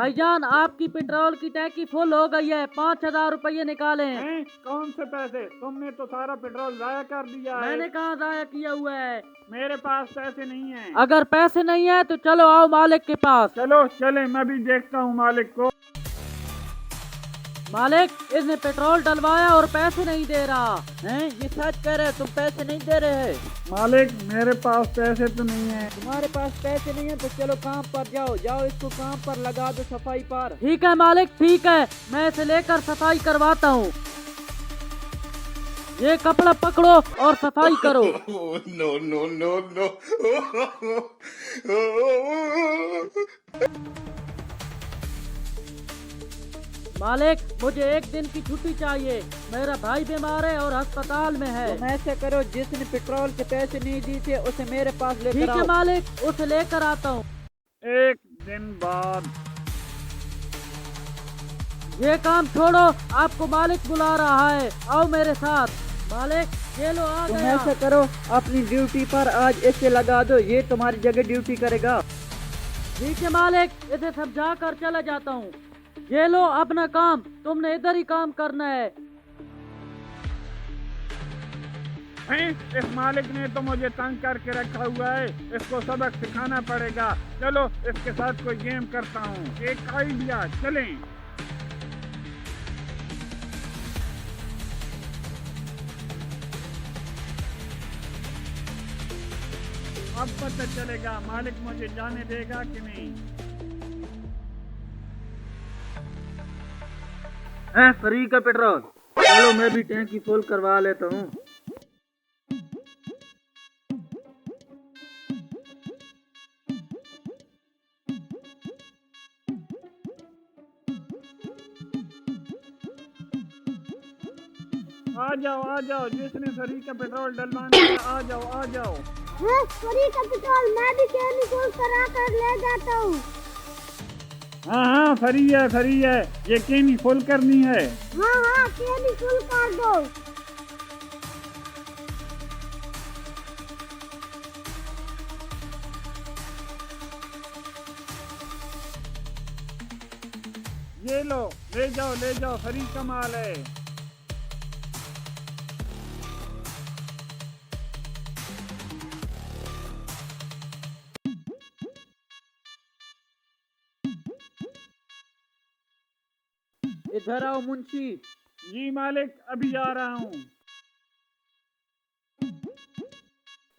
भाईजान आपकी पेट्रोल की टैंकी फुल हो गई है, 5,000 रुपये निकालें। हैं? कौन से पैसे? तुमने तो सारा पेट्रोल जाया कर दिया है। मैंने कहाँ जाया किया हुआ है? मेरे पास पैसे नहीं हैं। अगर पैसे नहीं है तो चलो आओ मालिक के पास। चलो चले, मैं भी देखता हूँ मालिक को। मालिक इसने पेट्रोल डलवाया और पैसे नहीं दे रहा है। ये सच कह रहे, तुम पैसे नहीं दे रहे। मालिक मेरे पास पैसे तो नहीं है। तुम्हारे पास पैसे नहीं है तो चलो काम पर जाओ, जाओ इसको काम पर लगा दो, सफाई पर। ठीक है मालिक, ठीक है, मैं इसे लेकर सफाई करवाता हूँ। ये कपड़ा पकड़ो और सफाई करो। no, no, no, no. मालिक मुझे एक दिन की छुट्टी चाहिए, मेरा भाई बीमार है और अस्पताल में है। तुम ऐसे करो, जिसने पेट्रोल के पैसे नहीं दिए थे उसे मेरे पास लेकर ठीक आओ। है मालिक, उसे लेकर आता हूँ। एक दिन बाद। ये काम छोड़ो, आपको मालिक बुला रहा है, आओ मेरे साथ। मालिक ये लो आ तुम गया। ऐसे करो, अपनी ड्यूटी पर आज इसे लगा दो, ये तुम्हारी जगह ड्यूटी करेगा। ठीक है मालिक, इसे समझा कर चला जाता हूँ। ये लो अपना काम, तुमने इधर ही काम करना है। हैं? इस मालिक ने तो मुझे तंग करके रखा हुआ है, इसको सबक सिखाना पड़ेगा। चलो इसके साथ कोई गेम करता हूँ। एक आइडिया, चलें। अब पता चलेगा मालिक मुझे जाने देगा कि नहीं। फ्री का पेट्रोल, चलो मैं भी टैंकी फुल करवा लेता हूँ। आ जाओ, जिसने फ्री का पेट्रोल डलवाना है आ जाओ, आ जाओ। फ्री का पेट्रोल मैं भी केमिकल करा कर ले जाता हूँ। हाँ फ्री है, ये केनी फुल करनी है। हाँ केमिकल कर दो। ये लो, ले जाओ, फ्री का माल है। इधर आओ मुंशी। जी मालिक, अभी आ रहा हूँ।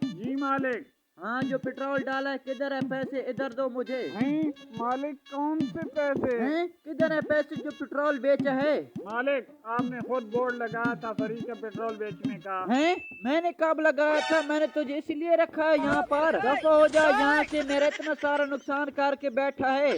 जी मालिक। हाँ, जो पेट्रोल डाला है किधर है पैसे? इधर दो मुझे। हैं? मालिक कौन से पैसे? हैं? किधर है पैसे जो पेट्रोल बेचा है? मालिक आपने खुद बोर्ड लगाया था फ्री का पेट्रोल बेचने का। हैं? मैंने कब लगाया था? मैंने तुझे इसलिए रखा है यहाँ पर। दफा हो जा यहाँ से, मेरा इतना सारा नुकसान करके बैठा है।